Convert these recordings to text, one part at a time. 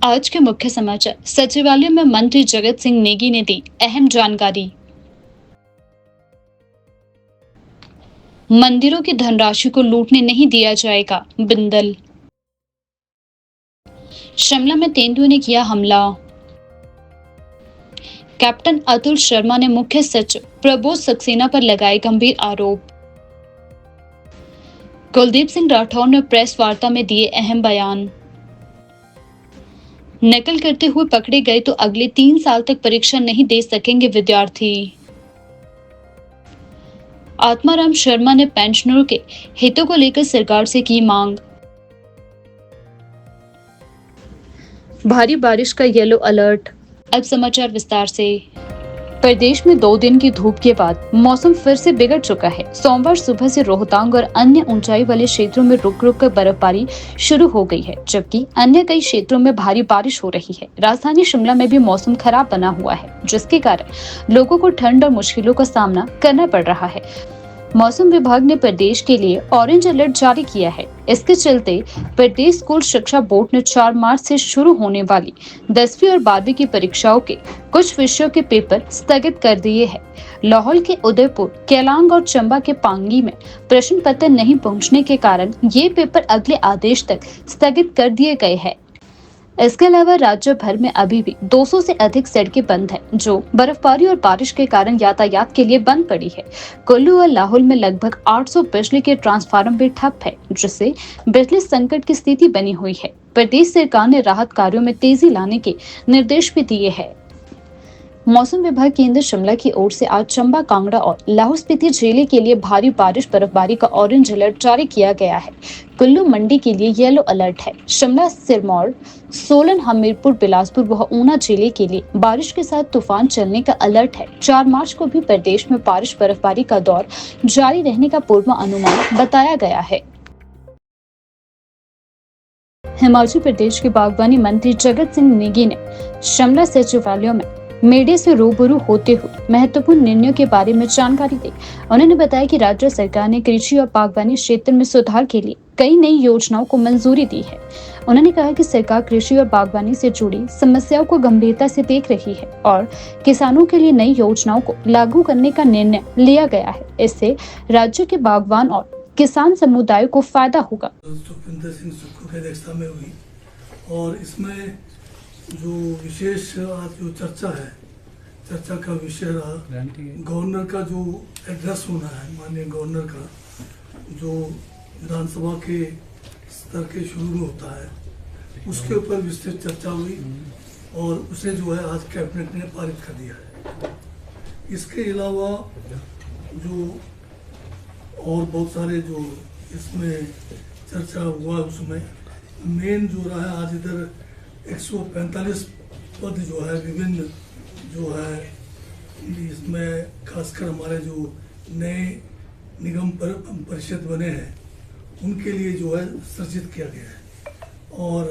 आज के मुख्य समाचार। सचिवालय में मंत्री जगत सिंह नेगी ने दी अहम जानकारी। मंदिरों की धनराशि को लूटने नहीं दिया जाएगा, बिंदल। शिमला में तेंदुए ने किया हमला। कैप्टन अतुल शर्मा ने मुख्य सचिव प्रबोध सक्सेना पर लगाए गंभीर आरोप। कुलदीप सिंह राठौर ने प्रेस वार्ता में दिए अहम बयान। नकल करते हुए पकड़े गए तो अगले 3 साल तक परीक्षा नहीं दे सकेंगे विद्यार्थी। आत्माराम शर्मा ने पेंशनरों के हितों को लेकर सरकार से की मांग। भारी बारिश का येलो अलर्ट। अब समाचार विस्तार से। प्रदेश में 2 दिन की धूप के बाद मौसम फिर से बिगड़ चुका है। सोमवार सुबह से रोहतांग और अन्य ऊंचाई वाले क्षेत्रों में रुक-रुक कर बर्फबारी शुरू हो गई है, जबकि अन्य कई क्षेत्रों में भारी बारिश हो रही है। राजधानी शिमला में भी मौसम खराब बना हुआ है, जिसके कारण लोगों को ठंड और मुश्किलों का सामना करना पड़ रहा है। मौसम विभाग ने प्रदेश के लिए ऑरेंज अलर्ट जारी किया है। इसके चलते प्रदेश स्कूल शिक्षा बोर्ड ने 4 मार्च से शुरू होने वाली 10वीं और 12वीं की परीक्षाओं के कुछ विषयों के पेपर स्थगित कर दिए हैं। लाहौल के उदयपुर, केलांग और चंबा के पांगी में प्रश्न पत्र नहीं पहुंचने के कारण ये पेपर अगले आदेश तक स्थगित कर दिए गए हैं। इसके अलावा राज्य भर में अभी भी 200 से अधिक सड़कें बंद हैं, जो बर्फबारी और बारिश के कारण यातायात के लिए बंद पड़ी है। कुल्लू और लाहौल में लगभग 800 बिजली के ट्रांसफार्मर भी ठप है, जिससे बिजली संकट की स्थिति बनी हुई है। प्रदेश सरकार ने राहत कार्यों में तेजी लाने के निर्देश भी दिए हैं। मौसम विभाग केंद्र शिमला की ओर से आज चंबा, कांगड़ा और लाहौल स्पीति जिले के लिए भारी बारिश बर्फबारी का ऑरेंज अलर्ट जारी किया गया है। कुल्लू मंडी के लिए येलो अलर्ट है। शिमला, सिरमौर, सोलन, हमीरपुर, बिलासपुर व ऊना जिले के लिए बारिश के साथ तूफान चलने का अलर्ट है। 4 मार्च को भी प्रदेश में बारिश बर्फबारी का दौर जारी रहने का पूर्वानुमान बताया गया है। हिमाचल प्रदेश के बागवानी मंत्री जगत सिंह नेगी ने शिमला सचिवालय में मीडिया से रूबरू होते हुए महत्वपूर्ण निर्णयों के बारे में जानकारी दी। उन्होंने बताया कि राज्य सरकार ने कृषि और बागवानी क्षेत्र में सुधार के लिए कई नई योजनाओं को मंजूरी दी है। उन्होंने कहा कि सरकार कृषि और बागवानी से जुड़ी समस्याओं को गंभीरता से देख रही है और किसानों के लिए नई योजनाओं को लागू करने का निर्णय लिया गया है। इससे राज्य के बागवान और किसान समुदाय को फायदा होगा। सुखविंदर सिंह सुक्खू की अध्यक्षता में हुई और इसमें जो विशेष आज जो चर्चा का विषय रहा, गवर्नर का जो एड्रेस होना है, माननीय गवर्नर का जो विधानसभा के स्तर के शुरू में होता है, उसके ऊपर विस्तृत चर्चा हुई और उसे जो है आज कैबिनेट ने पारित कर दिया है। इसके अलावा जो और बहुत सारे जो इसमें चर्चा हुआ, उसमें मेन जो रहा है आज इधर 145 पद जो है विभिन्न जो है इसमें खासकर हमारे जो नए निगम परिषद बने हैं उनके लिए जो है सृजित किया गया है। और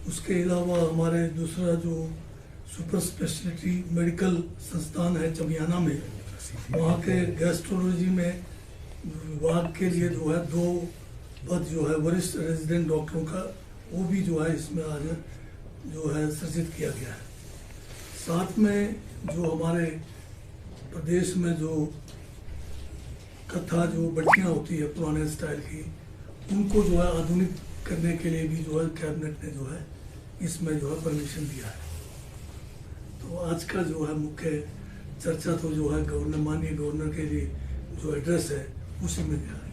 उसके अलावा हमारे दूसरा जो सुपर स्पेशलिटी मेडिकल संस्थान है चमियाना में, वहाँ के गैस्ट्रोलॉजी में विभाग के लिए जो है 2 पद जो है वरिष्ठ रेजिडेंट डॉक्टरों का, वो भी जो है इसमें आज जो है सृजित किया गया है। साथ में जो हमारे प्रदेश में जो कथा जो बटियाँ होती है पुराने स्टाइल की, उनको जो है आधुनिक करने के लिए भी जो है कैबिनेट ने जो है इसमें जो है परमिशन दिया है। तो आज का जो है मुख्य चर्चा तो जो है गवर्नर, माननीय गवर्नर के लिए जो एड्रेस है उसी में दिया है।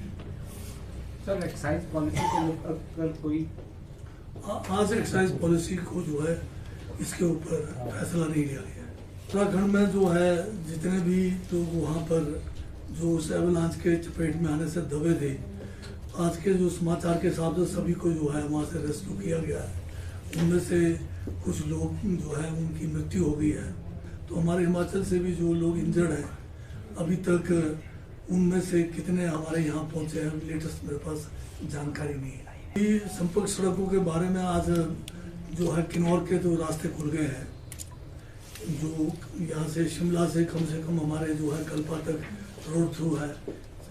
सर, एक्साइज पॉलिसी को लेकर कोई आज एक्साइज पॉलिसी को जो है इसके ऊपर फैसला नहीं लिया गया है। उत्तराखंड में जो है जितने भी लोग वहाँ पर जो उस एवलांच के चपेट में आने से दबे थे, आज के जो समाचार के हिसाब से सभी को जो है वहाँ से रेस्क्यू किया गया है। उनमें से कुछ लोग जो है उनकी मृत्यु हो गई है। तो हमारे हिमाचल से भी जो लोग इंजर्ड हैं, अभी तक उनमें से कितने हमारे यहाँ पहुँचे हैं लेटेस्ट मेरे पास जानकारी नहीं है। ये संपर्क सड़कों के बारे में आज जो है किन्नौर के तो रास्ते खुल गए हैं, जो यहाँ से शिमला से कम हमारे जो है कल्पा तक रोड थ्रू है,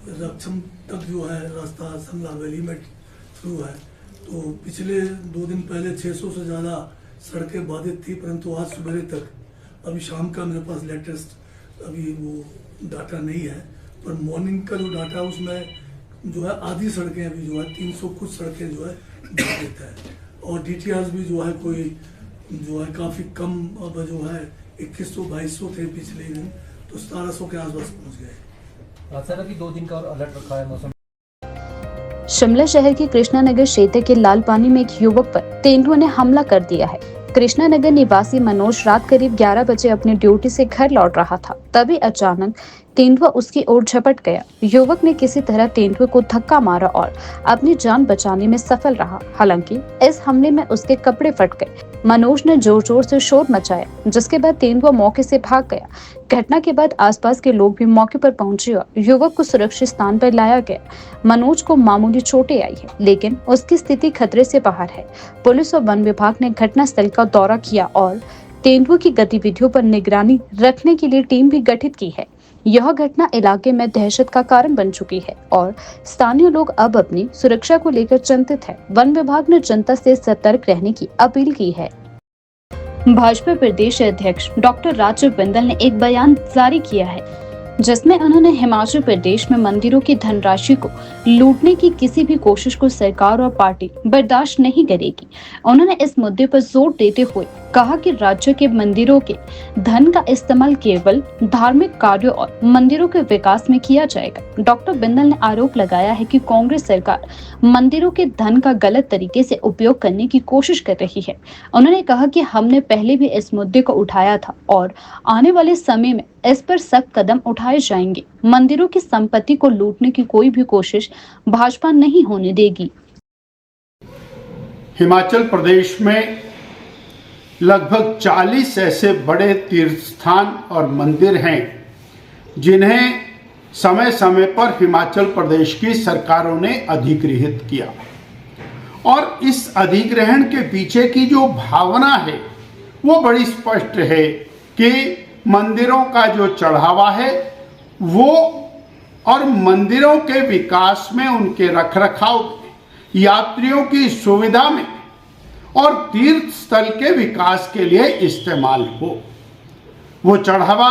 रक्षम तक जो है रास्ता समला वैली में थ्रू है। तो पिछले 2 दिन पहले 600 से ज़्यादा सड़कें बाधित थी, परंतु आज सवेरे तक, अभी शाम का मेरे पास लेटेस्ट अभी वो डाटा नहीं है, पर मॉर्निंग का जो डाटा है उसमें जो है आधी सड़कें अभी जो है 300 कुछ सड़कें जो है बाधित है, और DTRs भी जो है कोई जो है काफ़ी कम, अब जो है 2100-2200 थे पिछले दिन, तो 1700 के आसपास पहुँच गए। सर अभी 2 दिन का और अलर्ट रखा है मौसम। शिमला शहर के कृष्णा नगर क्षेत्र के लाल पानी में एक युवक पर तेंदुए ने हमला कर दिया है। कृष्णा नगर निवासी मनोज रात करीब 11 बजे अपनी ड्यूटी से घर लौट रहा था, तभी अचानक तेंदुआ उसकी ओर झपट गया। युवक ने किसी तरह तेंदुए को धक्का मारा और अपनी जान बचाने में सफल रहा। हालांकि इस हमले में उसके कपड़े फट गए। मनोज ने जोर जोर से शोर मचाया, जिसके बाद तेंदुआ मौके से भाग गया। घटना के बाद आसपास के लोग भी मौके पर पहुंचे और युवक को सुरक्षित स्थान पर लाया गया। मनोज को मामूली चोटें आई है, लेकिन उसकी स्थिति खतरे से बाहर है। पुलिस और वन विभाग ने घटनास्थल का दौरा किया और तेंदुए की गतिविधियों पर निगरानी रखने के लिए टीम भी गठित की है। यह घटना इलाके में दहशत का कारण बन चुकी है और स्थानीय लोग अब अपनी सुरक्षा को लेकर चिंतित हैं। वन विभाग ने जनता से सतर्क रहने की अपील की है। भाजपा प्रदेश अध्यक्ष डॉक्टर राजीव बिंदल ने एक बयान जारी किया है, जिसमें उन्होंने हिमाचल प्रदेश में मंदिरों की धनराशि को लूटने की किसी भी कोशिश को सरकार और पार्टी बर्दाश्त नहीं करेगी। उन्होंने इस मुद्दे पर जोर देते हुए कहा कि राज्य के मंदिरों के धन का इस्तेमाल केवल धार्मिक कार्यों और मंदिरों के विकास में किया जाएगा। डॉक्टर बिंदल ने आरोप लगाया है कि कांग्रेस सरकार मंदिरों के धन का गलत तरीके से उपयोग करने की कोशिश कर रही है। उन्होंने कहा कि हमने पहले भी इस मुद्दे को उठाया था और आने वाले समय में इस पर सख्त कदम उठाए जाएंगे। मंदिरों की संपत्ति को लूटने की कोई भी कोशिश भाजपा नहीं होने देगी। हिमाचल प्रदेश में लगभग 40 ऐसे बड़े तीर्थ स्थान और मंदिर हैं जिन्हें समय समय पर हिमाचल प्रदेश की सरकारों ने अधिग्रहित किया, और इस अधिग्रहण के पीछे की जो भावना है वो बड़ी स्पष्ट है कि मंदिरों का जो चढ़ावा है वो और मंदिरों के विकास में, उनके रखरखाव, यात्रियों की सुविधा में और तीर्थ स्थल के विकास के लिए इस्तेमाल हो। वो चढ़ावा,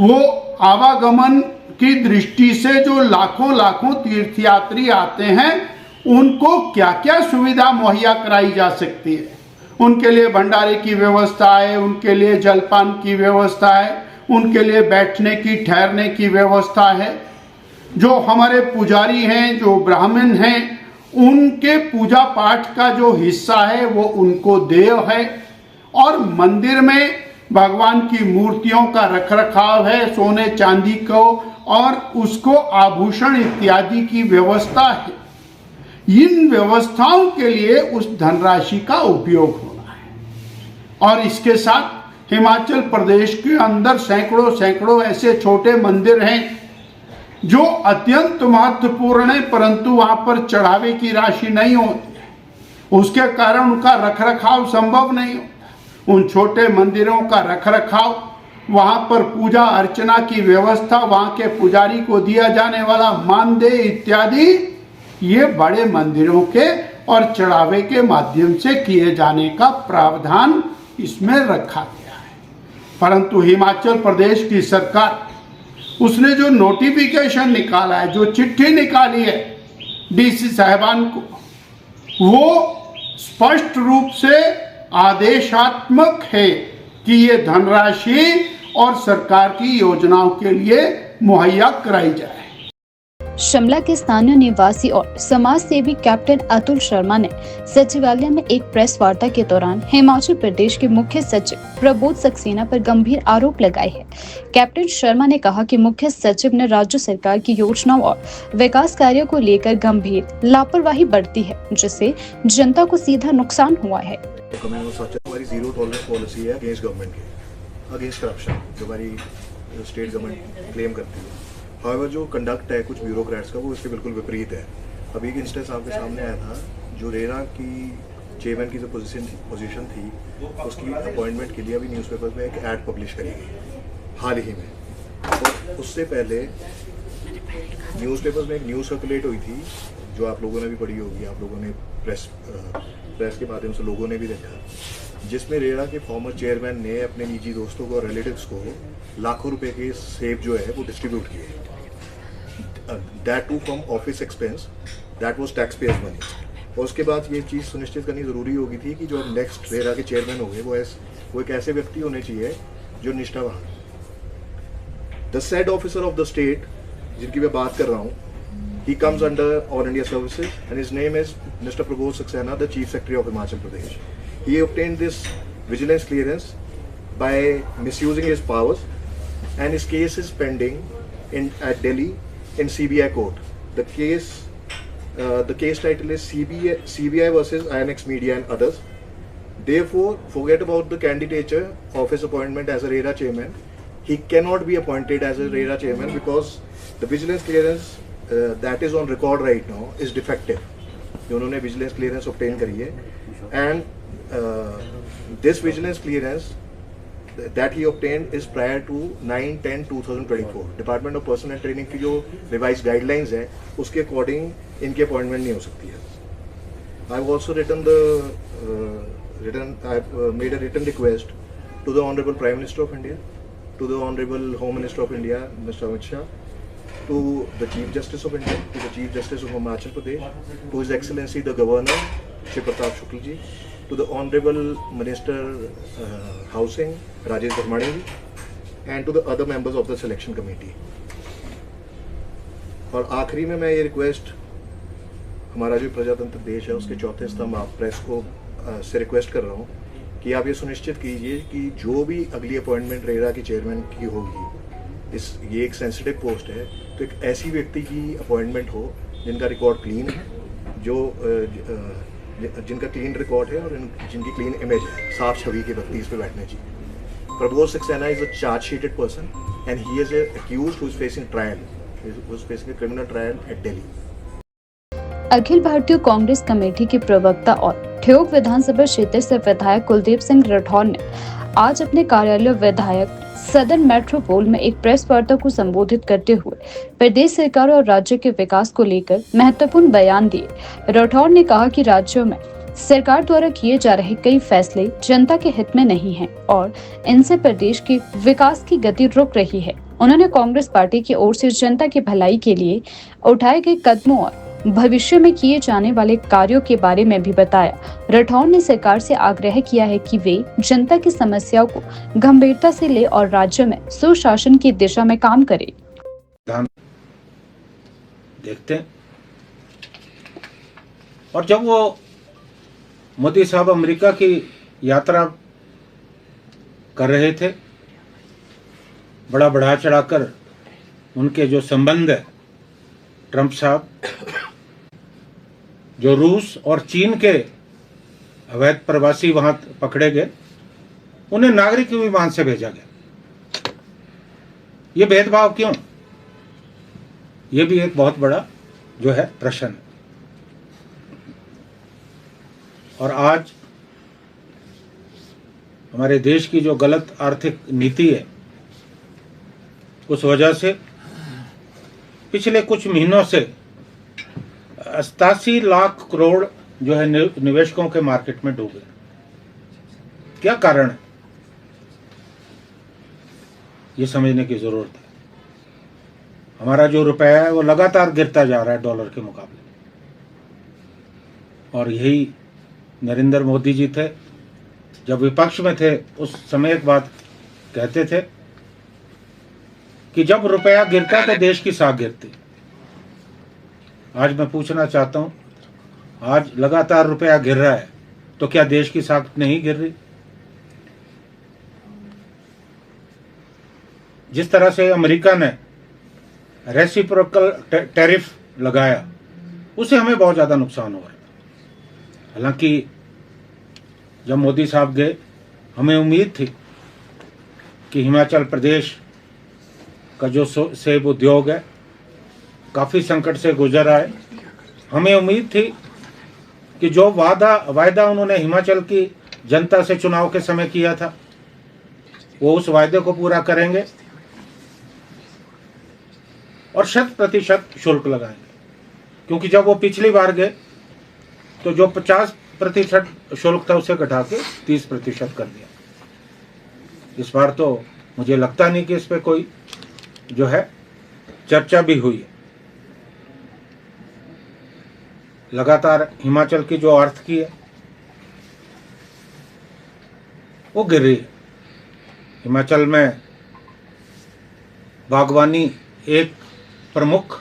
वो आवागमन की दृष्टि से जो लाखों लाखों तीर्थयात्री आते हैं, उनको क्या क्या सुविधा मुहैया कराई जा सकती है। उनके लिए भंडारे की व्यवस्था है, उनके लिए जलपान की व्यवस्था है, उनके लिए बैठने की, ठहरने की व्यवस्था है। जो हमारे पुजारी हैं, जो ब्राह्मण हैं, उनके पूजा पाठ का जो हिस्सा है वो उनको देय है, और मंदिर में भगवान की मूर्तियों का रखरखाव है, सोने चांदी को और उसको आभूषण इत्यादि की व्यवस्था है। इन व्यवस्थाओं के लिए उस धनराशि का उपयोग होना है। और इसके साथ हिमाचल प्रदेश के अंदर सैकड़ों ऐसे छोटे मंदिर हैं जो अत्यंत महत्वपूर्ण है, परंतु वहां पर चढ़ावे की राशि नहीं होती है। उसके कारण उनका रखरखाव संभव नहीं होता। उन छोटे मंदिरों का रखरखाव, वहां पर पूजा अर्चना की व्यवस्था, वहां के पुजारी को दिया जाने वाला मानदेय इत्यादि, ये बड़े मंदिरों के और चढ़ावे के माध्यम से किए जाने का प्रावधान इसमें रखा गया है। परंतु हिमाचल प्रदेश की सरकार, उसने जो नोटिफिकेशन निकाला है, जो चिट्ठी निकाली है डीसी साहिबान को, वो स्पष्ट रूप से आदेशात्मक है कि ये धनराशि और सरकार की योजनाओं के लिए मुहैया कराई जाए। शिमला के स्थानीय निवासी और समाज सेवी कैप्टन अतुल शर्मा ने सचिवालय में एक प्रेस वार्ता के दौरान हिमाचल प्रदेश के मुख्य सचिव प्रबोध सक्सेना पर गंभीर आरोप लगाए हैं। कैप्टन शर्मा ने कहा कि मुख्य सचिव ने राज्य सरकार की योजनाओं और विकास कार्यों को लेकर गंभीर लापरवाही बरती है, जिससे जनता को सीधा नुकसान हुआ है। हमारी जीरो टॉलरेंस पॉलिसी है अगेंस्ट गवर्नमेंट के, अगेंस्ट करप्शन, जो हमारी स्टेट गवर्नमेंट क्लेम करती है। हाउएवर जो कंडक्ट है कुछ ब्यूरोक्रेट्स का, वो इसके बिल्कुल विपरीत है। अभी एक इंस्टेंस आपके सामने आया था, जो रेरा की चेयरमैन की जो पोजीशन थी, उसकी अपॉइंटमेंट के लिए अभी न्यूज़पेपर में एक ऐड पब्लिश करी गई हाल ही में। और उससे पहले न्यूज़पेपर में एक न्यूज़ सर्कुलेट हुई थी, जो आप लोगों ने भी पढ़ी होगी, आप लोगों ने प्रेस के माध्यम से लोगों ने भी देखा, जिसमें रेरा के फॉर्मर चेयरमैन ने अपने निजी दोस्तों को और रिलेटिव्स को लाखों रुपए के सेब जो है वो डिस्ट्रीब्यूट किए, that too from office expense, that was taxpayers money. और उसके बाद ये चीज़ सुनिश्चित करनी ज़रूरी होगी थी कि जो नेक्स्ट रेरा के चेयरमैन होंगे वो एक ऐसे व्यक्ति होने चाहिए जो निष्ठावान। The said officer of the state जिनकी मैं बात कर रहा हूँ, he comes under All India Services and his name is Mr. Prabodh Saxena, the Chief Secretary of Himachal Pradesh. He obtained this vigilance clearance by misusing his powers, and his case is pending at Delhi in CBI court. The case title is CBI versus INX Media and others. Therefore, forget about the candidature of his appointment as a RERA chairman. He cannot be appointed as a RERA chairman because the vigilance clearance that is on record right now is defective. जो उन्होंने vigilance clearance obtain करी है, and this vigilance clearance that he obtained is prior to 9/10/2024. Department of Personnel Training की जो revised guidelines है उसके according इनकी appointment नहीं हो सकती है. I've also I've made a written request to the Honorable Prime Minister of India, to the Honorable Home Minister of India, Mr. Amit Shah, to the Chief Justice of India, to the Chief Justice of Himachal Pradesh, to His Excellency the Governor, Shri Pratap Shukla ji, to the Honorable Minister Housing, Rajesh Dharmani ji, and to the other members of the selection committee. और आखिरी में मैं ये request, हमारा जो प्रजातंत्र देश है उसके चौथे स्तंभ आप प्रेस को से रिक्वेस्ट कर रहा हूँ कि आप ये सुनिश्चित कीजिए कि जो भी अगली अपॉइंटमेंट रेरा की चेयरमैन की होगी, ये एक सेंसिटिव पोस्ट है, तो एक ऐसी व्यक्ति की अपॉइंटमेंट हो जिनका रिकॉर्ड क्लीन है, जिनका क्लीन रिकॉर्ड है और जिनकी क्लीन इमेज है, साफ छवि के व्यक्ति इस पे बैठने चाहिए। Prabodh Saxena is a charge sheeted person and he is accused who is facing trial, who is facing a criminal trial at Delhi. Akhil Bharatiya Congress committee के प्रवक्ता और ठियोग विधानसभा क्षेत्र से विधायक कुलदीप सिंह राठौर ने आज अपने कार्यालय विधायक सदन मेट्रोपोल में एक प्रेस वार्ता को संबोधित करते हुए प्रदेश सरकार और राज्य के विकास को लेकर महत्वपूर्ण बयान दिए। राठौर ने कहा कि राज्यों में सरकार द्वारा किए जा रहे कई फैसले जनता के हित में नहीं हैं और इनसे प्रदेश के विकास की गति रुक रही है। उन्होंने कांग्रेस पार्टी की ओर से जनता की भलाई के लिए उठाए गए कदमों और भविष्य में किए जाने वाले कार्यों के बारे में भी बताया। राठौर ने सरकार से आग्रह किया है कि वे जनता की समस्याओं को गंभीरता से ले और राज्य में सुशासन की दिशा में काम करें। देखते हैं। और जब वो मोदी साहब अमेरिका की यात्रा कर रहे थे, बड़ा बढ़ा चढ़ाकर उनके जो संबंध है ट्रंप साहब, जो रूस और चीन के अवैध प्रवासी वहां पकड़े गए, उन्हें नागरिक विमान से भेजा गया। ये भेदभाव क्यों? ये भी एक बहुत बड़ा जो है प्रश्न है। और आज हमारे देश की जो गलत आर्थिक नीति है, उस वजह से पिछले कुछ महीनों से 87 लाख करोड़ जो है निवेशकों के मार्केट में डूबे। क्या कारण है, ये समझने की जरूरत है। हमारा जो रुपया है वो लगातार गिरता जा रहा है डॉलर के मुकाबले। और यही नरेंद्र मोदी जी थे, जब विपक्ष में थे उस समय एक बात कहते थे कि जब रुपया गिरता तो देश की साख गिरती। आज मैं पूछना चाहता हूं, आज लगातार रुपया गिर रहा है तो क्या देश की साख नहीं गिर रही? जिस तरह से अमेरिका ने रेसिप्रोकल टैरिफ लगाया, उससे हमें बहुत ज्यादा नुकसान हो रहा है। हालांकि जब मोदी साहब गए, हमें उम्मीद थी कि हिमाचल प्रदेश का जो सेब उद्योग है काफी संकट से गुजर रहा है। हमें उम्मीद थी कि जो वायदा उन्होंने हिमाचल की जनता से चुनाव के समय किया था, वो उस वायदे को पूरा करेंगे और 100% शुल्क लगाएंगे। क्योंकि जब वो पिछली बार गए तो जो 50% शुल्क था उसे घटा के 30% कर दिया। इस बार तो मुझे लगता नहीं कि इस पे कोई जो है चर्चा भी हुई है। लगातार हिमाचल की जो आर्थिकी है वो गिर रही है। हिमाचल में बागवानी एक प्रमुख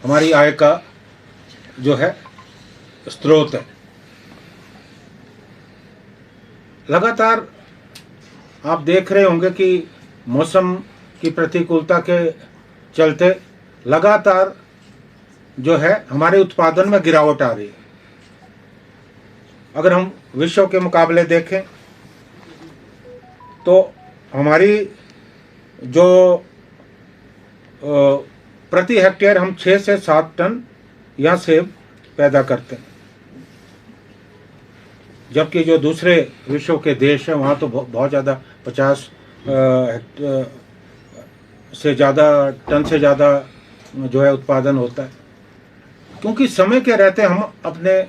हमारी आय का जो है स्रोत है। लगातार आप देख रहे होंगे कि मौसम की प्रतिकूलता के चलते लगातार जो है हमारे उत्पादन में गिरावट आ रही है। अगर हम विश्व के मुकाबले देखें तो हमारी जो प्रति हेक्टेयर हम 6 से 7 टन यहाँ सेब पैदा करते हैं, जबकि जो दूसरे विश्व के देश हैं वहाँ तो बहुत ज़्यादा 50 से ज़्यादा टन से ज़्यादा जो है उत्पादन होता है। क्योंकि समय के रहते हम अपने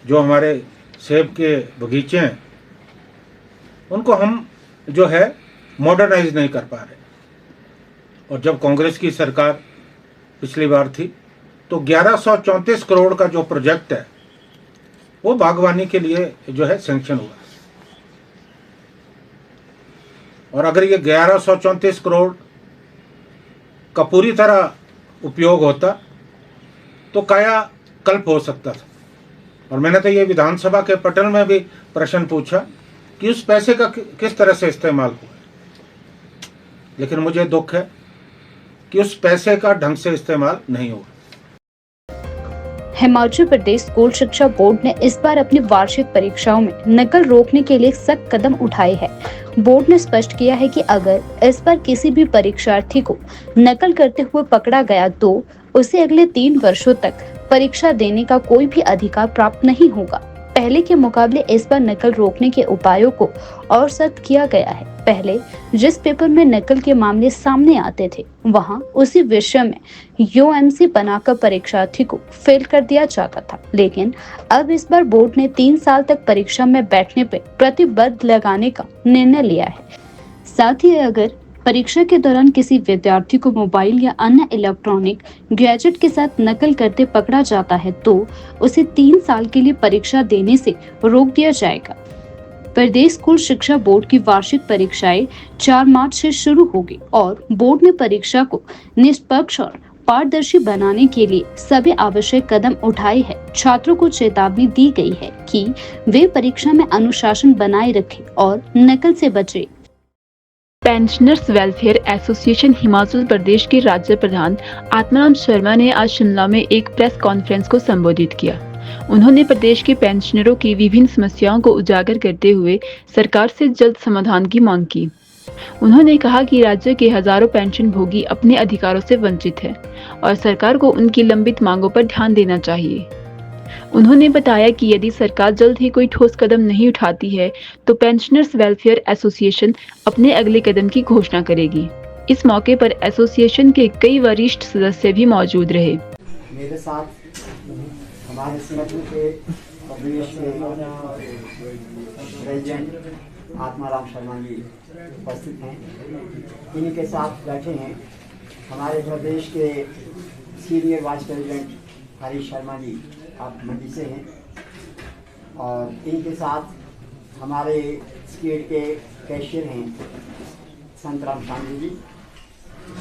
जो हमारे सेब के बगीचे हैं उनको हम जो है मॉडर्नाइज नहीं कर पा रहे। और जब कांग्रेस की सरकार पिछली बार थी तो 1134 करोड़ का जो प्रोजेक्ट है वो बागवानी के लिए जो है सैंक्शन हुआ। और अगर ये 1134 करोड़ का पूरी तरह उपयोग होता तो काया कल्प हो सकता था। और मैंने तो ये विधानसभा के पटल में भी प्रश्न पूछा कि उस पैसे का किस तरह से इस्तेमाल हुआ, लेकिन मुझे दुख है कि उस पैसे का ढंग से इस्तेमाल नहीं हुआ। हिमाचल प्रदेश स्कूल शिक्षा बोर्ड ने इस बार अपनी वार्षिक परीक्षाओं में नकल रोकने के लिए सख्त कदम उठाए हैं। बोर्ड ने स्पष्ट किया है कि अगर इस पर किसी भी परीक्षार्थी को नकल करते हुए पकड़ा गया तो उसे अगले 3 वर्षों तक परीक्षा देने का कोई भी अधिकार प्राप्त नहीं होगा। पहले के मुकाबले इस बार नकल रोकने के उपायों को और सख्त किया गया है। पहले जिस पेपर में नकल के मामले सामने आते थे वहां उसी विषय में यूएमसी बनाकर परीक्षार्थी को फेल कर दिया जाता था, लेकिन अब इस बार बोर्ड ने 3 साल तक परीक्षा में बैठने पर प्रतिबंध लगाने का निर्णय लिया है। साथ ही अगर परीक्षा के दौरान किसी विद्यार्थी को मोबाइल या अन्य इलेक्ट्रॉनिक गैजेट के साथ नकल करते पकड़ा जाता है तो उसे 3 साल के लिए परीक्षा देने से रोक दिया जाएगा। प्रदेश स्कूल शिक्षा बोर्ड की वार्षिक परीक्षाएं 4 मार्च से शुरू होगी और बोर्ड ने परीक्षा को निष्पक्ष और पारदर्शी बनाने के लिए सभी आवश्यक कदम उठाए हैं। छात्रों को चेतावनी दी गई है कि वे परीक्षा में अनुशासन बनाए रखें और नकल से बचें। Pensioners welfare association Himachal Pradesh के राज्य प्रधान आत्माराम शर्मा ने आज शिमला में एक प्रेस कॉन्फ्रेंस को संबोधित किया। उन्होंने प्रदेश के पेंशनरों की विभिन्न समस्याओं को उजागर करते हुए सरकार से जल्द समाधान की मांग की। उन्होंने कहा कि राज्य के हजारों पेंशन भोगी अपने अधिकारों से वंचित है और सरकार को उनकी लंबित मांगों पर ध्यान देना चाहिए। उन्होंने बताया कि यदि सरकार जल्द ही कोई ठोस कदम नहीं उठाती है तो पेंशनर्स वेलफेयर एसोसिएशन अपने अगले कदम की घोषणा करेगी। इस मौके पर एसोसिएशन के कई वरिष्ठ सदस्य भी मौजूद रहे। मेरे साथ हमारे संगठन के प्रदेश के प्रेसिडेंट आत्माराम शर्मा जी उपस्थित हैं। इन्हीं के साथ बैठे हैं हमारे प्रदेश के senior vice president Harish Sharma ji, आप मंडी से हैं, और इनके साथ हमारे स्टेट के कैशियर हैं संतराम शांति जी,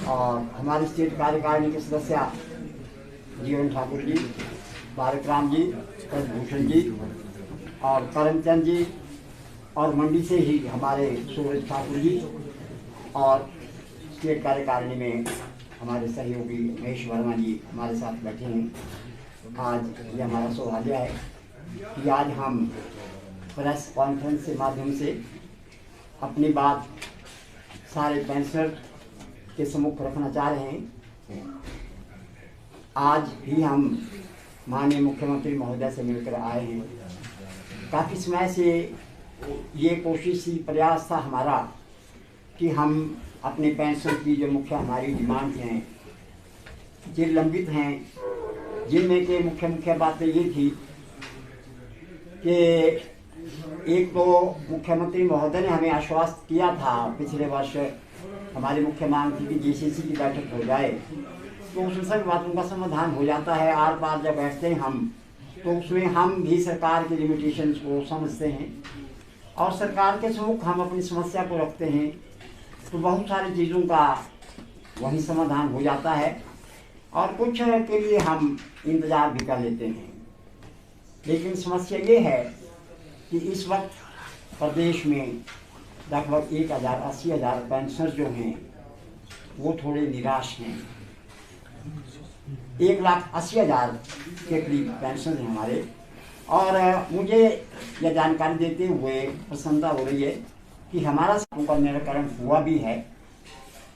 और हमारे स्टेट कार्यकारिणी के सदस्य जीवन ठाकुर जी, भारत राम जी, भूषण जी और करमचंद जी, और मंडी से ही हमारे सूरज ठाकुर जी, और स्टेट कार्यकारिणी में हमारे सहयोगी महेश वर्मा जी हमारे साथ बैठे हैं। आज ये हमारा सौभाग्य है कि आज हम प्रेस कॉन्फ्रेंस के माध्यम से अपनी बात सारे पेंशनर के सम्मुख रखना चाह रहे हैं। आज भी हम माननीय मुख्यमंत्री महोदय से मिलकर आए हैं। काफ़ी समय से ये कोशिश ही प्रयास था हमारा कि हम अपने पेंशन की जो मुख्य हमारी डिमांड हैं, जो लंबित हैं, जिनमें के मुख्य बातें ये थी कि एक तो मुख्यमंत्री महोदय ने हमें आश्वस्त किया था पिछले वर्ष, हमारी मुख्य मांग थी कि जीसीसी की बैठक हो जाए, तो उसमें सभी बातों का समाधान हो जाता है। आर पार जब बैठते हैं हम, तो उसमें हम भी सरकार के लिमिटेशंस को समझते हैं और सरकार के सम्मुख हम अपनी समस्या को रखते हैं, तो बहुत सारी चीज़ों का वही समाधान हो जाता है और कुछ के लिए हम इंतज़ार भी कर लेते हैं। लेकिन समस्या ये है कि इस वक्त प्रदेश में लगभग 1,80,000 पेंशनर जो हैं वो थोड़े निराश हैं। 1,80,000 के करीब पेंशन हैं हमारे, और मुझे यह जानकारी देते हुए प्रसन्नता हो रही है कि हमारा उनका निराकरण हुआ भी है।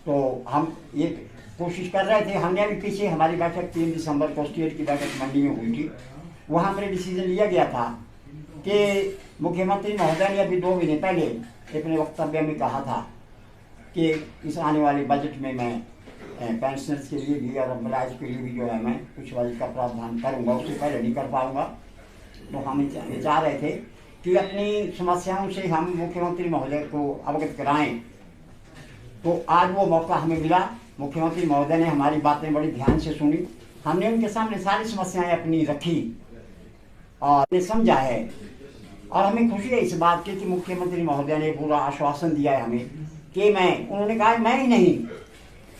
तो हम ये कोशिश कर रहे थे, हमने अभी पीछे हमारी बैठक 3 दिसंबर को स्टेट की बैठक मंडी में हुई थी, वहाँ हमने डिसीजन लिया गया था कि मुख्यमंत्री महोदय ने अभी 2 महीने पहले अपने वक्तव्य में कहा था कि इस आने वाले बजट में मैं पेंशनर्स के लिए भी और एम्प्लॉयज के लिए भी जो है मैं कुछ बजट का प्रावधान करूँगा, उससे पहले नहीं कर पाऊँगा। तो हम विचार रहे थे कि अपनी समस्याओं से हम मुख्यमंत्री महोदय को अवगत कराएं। तो आज वो मौका हमें मिला। मुख्यमंत्री महोदय ने हमारी बातें बड़ी ध्यान से सुनी, हमने उनके सामने सारी समस्याएं अपनी रखी और समझा है, और हमें खुशी है इस बात की कि मुख्यमंत्री महोदय ने पूरा आश्वासन दिया है हमें कि उन्होंने कहा मैं ही नहीं,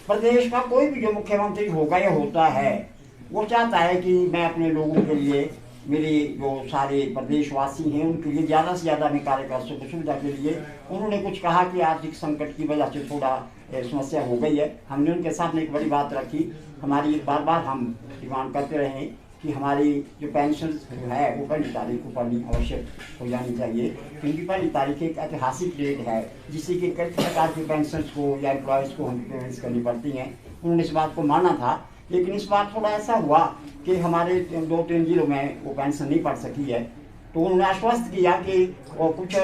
प्रदेश का कोई भी जो मुख्यमंत्री होगा या होता है वो चाहता है कि मैं अपने लोगों के लिए, मेरे जो सारे प्रदेशवासी हैं उनके लिए ज़्यादा से ज़्यादा मैं कार्य कर सकूँ। सुविधा के लिए उन्होंने कुछ कहा कि आर्थिक संकट की वजह से थोड़ा समस्या हो गई है। हमने उनके सामने एक बड़ी बात रखी, हमारी बार बार हम डिमांड करते रहे कि हमारी जो पेंशन जो है वो 1 तारीख को पढ़नी आवश्यक हो जानी चाहिए, क्योंकि 1 तारीख एक ऐतिहासिक डेट है जिससे कि कई प्रकार के पेंशन को या एम्प्लॉयज़ को हम पेमेंट्स करनी पड़ती हैं। उन्होंने इस बात को माना था, लेकिन इस बार थोड़ा ऐसा हुआ कि हमारे 2-3 जिलों में वो पेंशन नहीं पड़ सकी है। तो उन्होंने आश्वस्त किया कि कुछ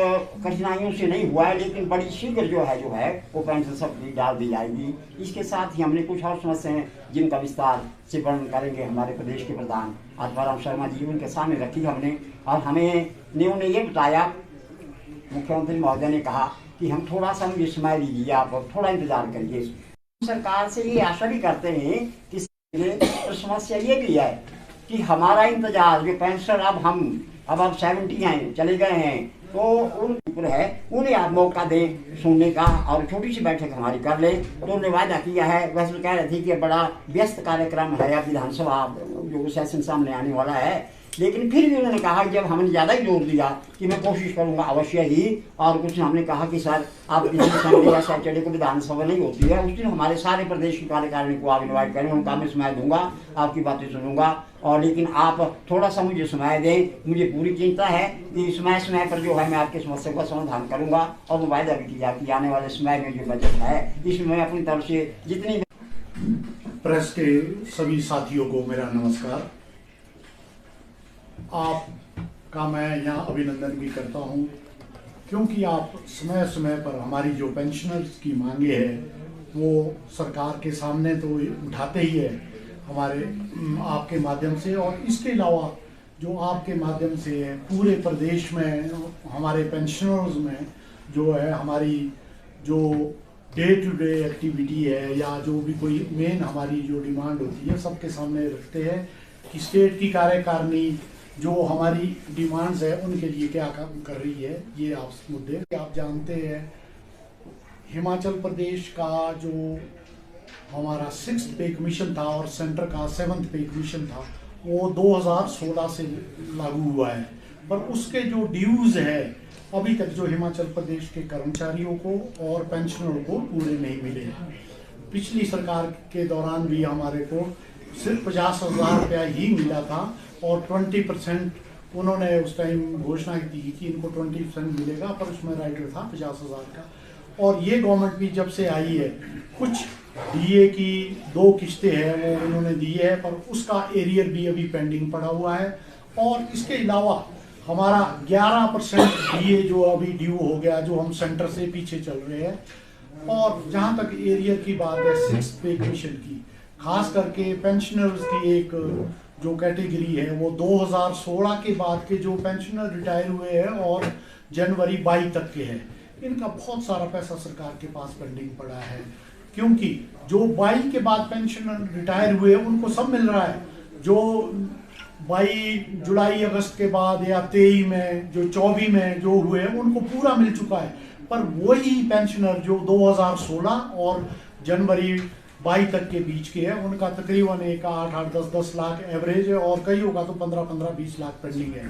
कठिनाइयों से नहीं हुआ है, लेकिन बड़ी शीघ्र जो है वो पेंशन सब डाल दी जाएगी। इसके साथ ही हमने कुछ और समस्याएं जिनका विस्तार से वर्णन करेंगे हमारे प्रदेश के प्रधान आत्माराम शर्मा जी, उनके सामने रखी हमने, और उन्हें ये बताया, मुख्यमंत्री महोदय ने कहा कि हम थोड़ा सा मुझे समय दीजिए, आप थोड़ा इंतजार करिए। सरकार से ये आशा भी करते हैं कि तो समस्या ये भी है कि हमारा इंतजार जो पेंशन अब 70 हैं, चले गए हैं, तो उन ऊपर है, उन्हें आप मौका दें सुनने का और छोटी सी बैठक हमारी कर ले। तो उन्होंने वादा किया है। वैसे कह रहे थे कि बड़ा व्यस्त कार्यक्रम है, अब विधानसभा जो सेशन सामने आने वाला है, लेकिन फिर भी उन्होंने कहा जब हमने ज़्यादा ही जोर दिया कि मैं कोशिश करूंगा अवश्य ही, और कुछ हमने कहा कि सर आप किसी संडे या सैटरडे को विधानसभा नहीं होती है, उस दिन हमारे सारे प्रदेश की कार्यकारिणी को आप इन्वाइट करें, उनका मैं समय दूंगा, आपकी बातें सुनूंगा, और लेकिन आप थोड़ा सा मुझे समय दें। मुझे पूरी चिंता है कि समय पर जो है मैं आपकी समस्या का समाधान करूँगा, और वो वायदा भी किया कि आने वाले समय में जो बजट है इसमें मैं अपनी तरफ से जितनी। प्रेस के सभी साथियों को मेरा नमस्कार। आपका मैं यहाँ अभिनंदन भी करता हूँ, क्योंकि आप समय समय पर हमारी जो पेंशनर्स की मांगे हैं वो सरकार के सामने तो उठाते ही है हमारे आपके माध्यम से, और इसके अलावा जो आपके माध्यम से पूरे प्रदेश में हमारे पेंशनर्स में जो है हमारी जो डे टू डे एक्टिविटी है या जो भी कोई मेन हमारी जो डिमांड होती है सबके सामने रखते हैं कि स्टेट की कार्यकारिणी जो हमारी डिमांड्स है उनके लिए क्या काम कर रही है। ये आप मुद्दे आप जानते हैं, हिमाचल प्रदेश का जो हमारा 6th पे कमीशन था और सेंटर का 7th पे कमीशन था वो 2016 से लागू हुआ है, पर उसके जो ड्यूज है अभी तक जो हिमाचल प्रदेश के कर्मचारियों को और पेंशनरों को पूरे नहीं मिले। पिछली सरकार के दौरान भी हमारे को सिर्फ 50,000 रुपया ही मिला था, और 20% उन्होंने उस टाइम घोषणा की थी कि इनको 20% मिलेगा, पर उसमें राइटर था 50,000 का। और ये गवर्नमेंट भी जब से आई है कुछ डीए की 2 किस्तें हैं वो उन्होंने दी है, पर उसका एरियर भी अभी पेंडिंग पड़ा हुआ है। और इसके अलावा हमारा 11% डीए जो अभी ड्यू हो गया, जो हम सेंटर से पीछे चल रहे हैं। और जहाँ तक एरियर की बात है 6th पे कमीशन की, खास करके पेंशनर्स की एक जो कैटेगरी है वो 2016 के बाद के जो पेंशनर रिटायर हुए हैं और जनवरी 22 तक के हैं, इनका बहुत सारा पैसा सरकार के पास पेंडिंग पड़ा है, क्योंकि जो 22 के बाद पेंशनर रिटायर हुए उनको सब मिल रहा है, जो 22 जुलाई अगस्त के बाद या 23 में जो 24 में जो हुए उनको पूरा मिल चुका है, पर वही पेंशनर जो 2016 और जनवरी 22 तक के बीच के है उनका तकरीबन एक 8-10 लाख एवरेज है और कईयों का तो 15-20 लाख पेंडिंग है।